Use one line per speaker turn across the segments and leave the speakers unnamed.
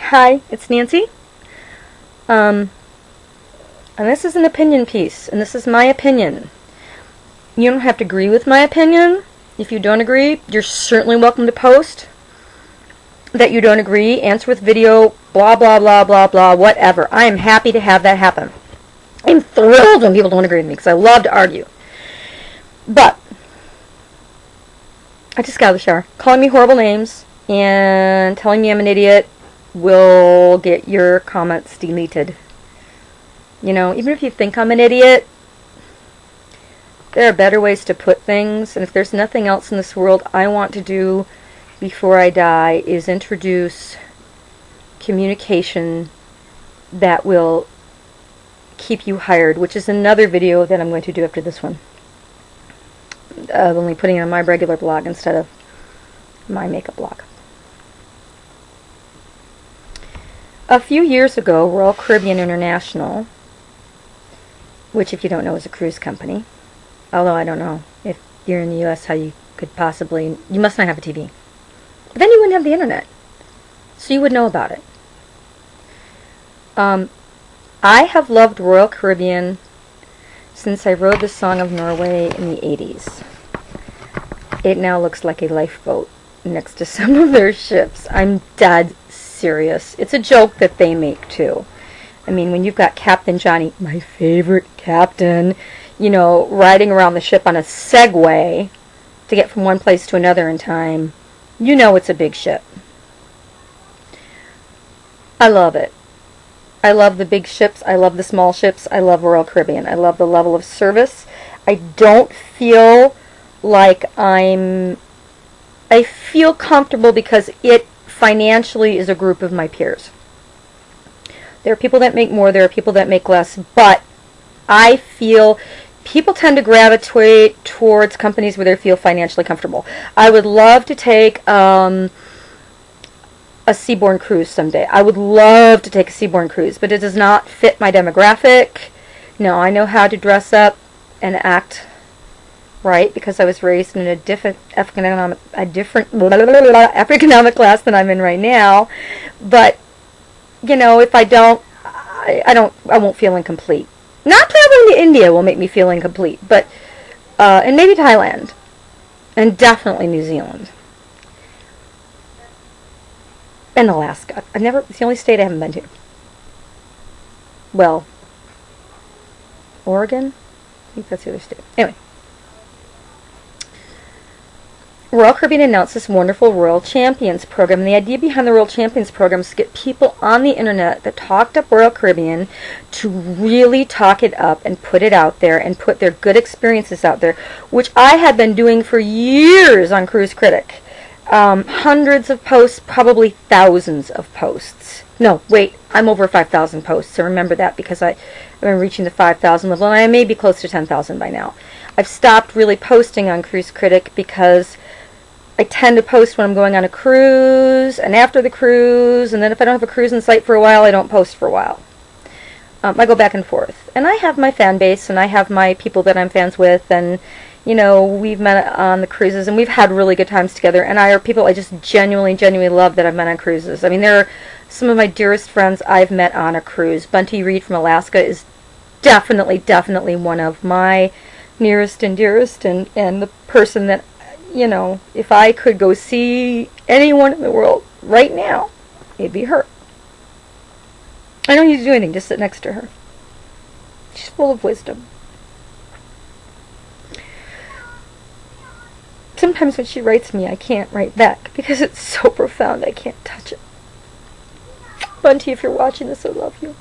Hi, it's Nancy. And this is an opinion piece, and this is my opinion. You don't have to agree with my opinion. If you don't agree, you're certainly welcome to post that you don't agree, answer with video, blah, blah, blah, blah, blah, whatever. I am happy to have that happen. I'm thrilled when people don't agree with me because I love to argue. But I just got out of the shower. Calling me horrible names and telling me I'm an idiot will get your comments deleted. You know, even if you think I'm an idiot, there are better ways to put things. And if there's nothing else in this world I want to do before I die is introduce communication that will keep you hired, which is another video that I'm going to do after this one. Only putting it on my regular blog instead of my makeup blog. A few years ago, Royal Caribbean International, which if you don't know is a cruise company, although I don't know if you're in the U.S. how you could possibly, you must not have a TV. But then you wouldn't have the internet, so you would know about it. I have loved Royal Caribbean since I rode the Song of Norway in the 80s. It now looks like a lifeboat next to some of their ships. I'm dead serious. It's a joke that they make too. I mean, when you've got Captain Johnny, my favorite captain, you know, riding around the ship on a Segway to get from one place to another in time, you know it's a big ship. I love it. I love the big ships. I love the small ships. I love Royal Caribbean. I love the level of service. I don't feel like I feel comfortable because it financially is a group of my peers. There are people that make more, there are people that make less, but I feel people tend to gravitate towards companies where they feel financially comfortable. I would love to take a seaborne cruise someday. I would love to take a seaborne cruise, but it does not fit my demographic. No, I know how to dress up and act right because I was raised in a different economic class than I'm in right now. But you know, if I don't, I won't feel incomplete. Not traveling to India will make me feel incomplete, but and maybe Thailand, and definitely New Zealand, and Alaska. It's the only state I haven't been to. Well, Oregon? I think that's the other state. Anyway. Royal Caribbean announced this wonderful Royal Champions program, and the idea behind the Royal Champions program is to get people on the internet that talked up Royal Caribbean to really talk it up and put it out there and put their good experiences out there, which I had been doing for years on Cruise Critic. Hundreds of posts, probably thousands of posts. No, wait, I'm over 5,000 posts, so remember that because I've been reaching the 5,000 level, and I may be close to 10,000 by now. I've stopped really posting on Cruise Critic because I tend to post when I'm going on a cruise and after the cruise, and then if I don't have a cruise in sight for a while, I don't post for a while. I go back and forth. And I have my fan base, and I have my people that I'm fans with, and, you know, we've met on the cruises, and we've had really good times together, and I are people I just genuinely love that I've met on cruises. I mean, they're some of my dearest friends I've met on a cruise. Bunty Reed from Alaska is definitely one of my nearest and dearest, and the person that, you know, if I could go see anyone in the world right now, it'd be her. I don't need to do anything, just sit next to her. She's full of wisdom. Sometimes when she writes me, I can't write back because it's so profound I can't touch it. Bunty, if you're watching this, I love you.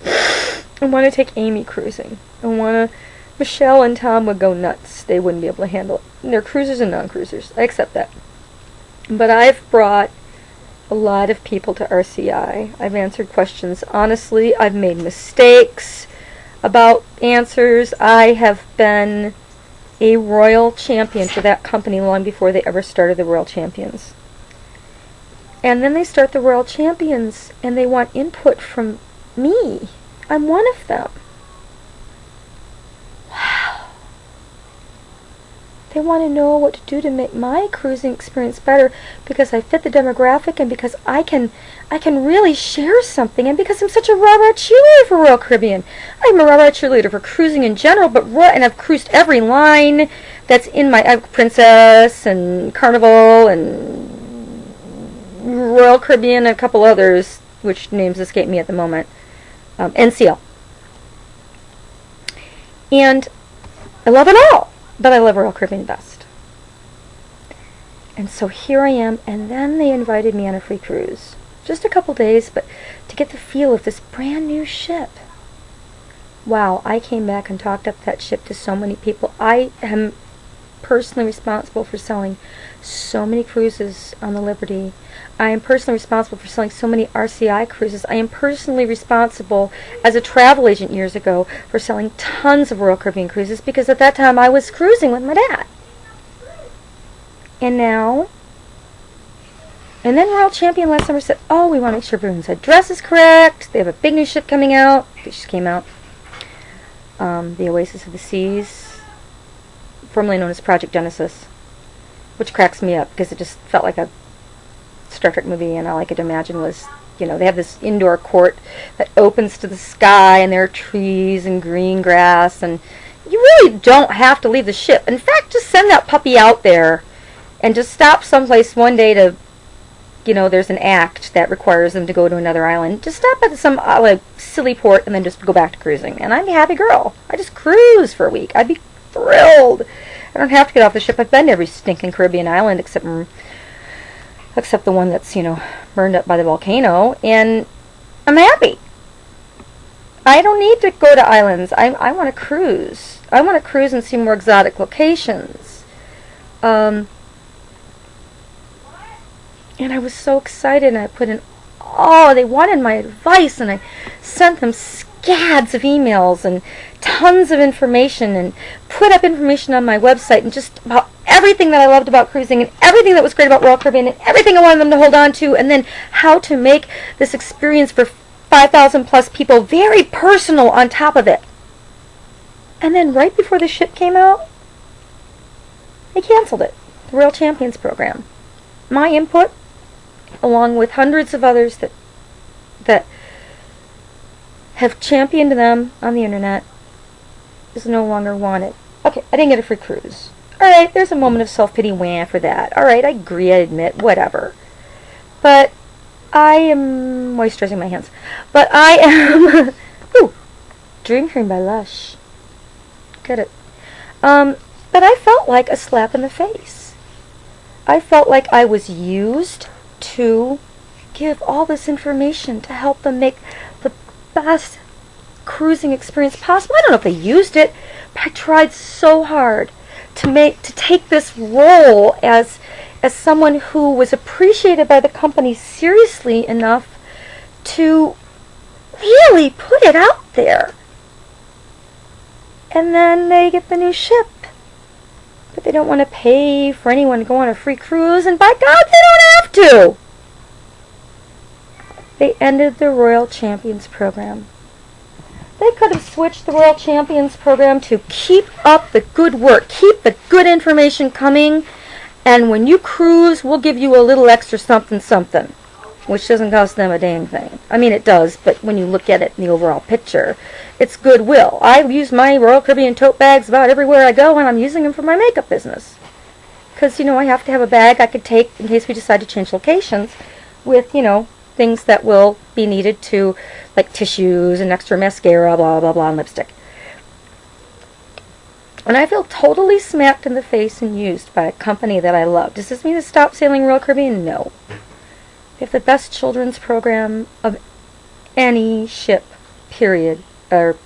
I want to take Amy cruising. Michelle and Tom would go nuts. They wouldn't be able to handle it. And they're cruisers and non-cruisers. I accept that. But I've brought a lot of people to RCI. I've answered questions honestly. I've made mistakes about answers. I have been a Royal Champion for that company long before they ever started the Royal Champions. And then they start the Royal Champions and they want input from me. I'm one of them. Wow. They They want to know what to do to make my cruising experience better, because I fit the demographic, and because I can really share something, and because I'm such a rah-rah cheerleader for Royal Caribbean. I'm a rah-rah cheerleader for cruising in general, and I've cruised every line that's in my Princess and Carnival and Royal Caribbean and a couple others, which names escape me at the moment, NCL. And I love it all, but I love Royal Caribbean best. And so here I am, and then they invited me on a free cruise. Just a couple days, but to get the feel of this brand new ship. Wow, I came back and talked up that ship to so many people. I am personally responsible for selling so many cruises on the Liberty. I am personally responsible for selling so many RCI cruises. I am personally responsible as a travel agent years ago for selling tons of Royal Caribbean cruises, because at that time I was cruising with my dad. And now, and then Royal Champion last summer said, oh, we want to make sure everyone's address is correct. They have a big new ship coming out. It just came out. The Oasis of the Seas, formerly known as Project Genesis, which cracks me up because it just felt like a Star Trek movie, and all I could imagine was, you know, they have this indoor court that opens to the sky, and there are trees and green grass, and you really don't have to leave the ship. In fact, just send that puppy out there and just stop someplace one day to, you know, there's an act that requires them to go to another island. Just stop at some like silly port and then just go back to cruising. And I'm a happy girl. I just cruise for a week. I'd be thrilled. I don't have to get off the ship. I've been to every stinking Caribbean island except the one that's, you know, burned up by the volcano, and I'm happy. I don't need to go to islands. I want to cruise. I want to cruise and see more exotic locations. And I was so excited, and I put in, they wanted my advice, and I sent them scads of emails and tons of information, and put up information on my website, and just about everything that I loved about cruising, and everything that was great about Royal Caribbean, and everything I wanted them to hold on to, and then how to make this experience for 5,000 plus people very personal on top of it. And then right before the ship came out, they canceled it. The Royal Champions program. My input, along with hundreds of others that have championed them on the internet, is no longer wanted. Okay, I didn't get a free cruise. Alright, there's a moment of self-pity wah for that. Alright, I agree, I admit, whatever. But I am moisturizing my hands. But I am ooh, Dream Cream by Lush. Get it. But I felt like a slap in the face. I felt like I was used to give all this information to help them make the best cruising experience possible. I don't know if they used it, but I tried so hard to take this role as someone who was appreciated by the company seriously enough to really put it out there. And then they get the new ship, but they don't want to pay for anyone to go on a free cruise, and by God, they don't have to. They ended the Royal Champions program. They could have switched the Royal Champions program to keep up the good work, keep the good information coming, and when you cruise, we'll give you a little extra something something, which doesn't cost them a dang thing. I mean, it does, but when you look at it in the overall picture, it's goodwill. I use my Royal Caribbean tote bags about everywhere I go, and I'm using them for my makeup business. Because, you know, I have to have a bag I could take in case we decide to change locations with, you know, things that will be needed to, like tissues and extra mascara, blah, blah, blah, and lipstick. And I feel totally smacked in the face and used by a company that I love. Does this mean to stop sailing Royal Caribbean? No. They have the best children's program of any ship, period, or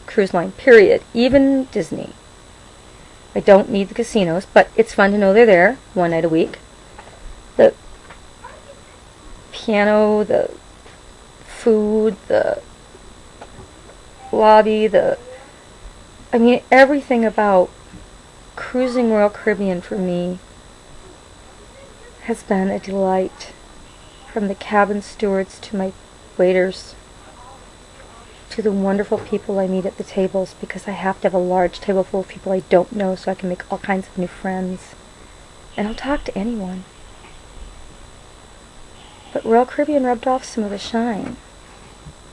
cruise line, period, even Disney. I don't need the casinos, but it's fun to know they're there one night a week. The piano, the food, the lobby, I mean, everything about cruising Royal Caribbean for me has been a delight. From the cabin stewards to my waiters to the wonderful people I meet at the tables, because I have to have a large table full of people I don't know so I can make all kinds of new friends. And I'll talk to anyone. But Royal Caribbean rubbed off some of the shine.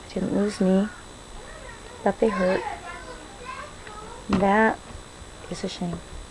I didn't lose me, but they hurt. That is a shame.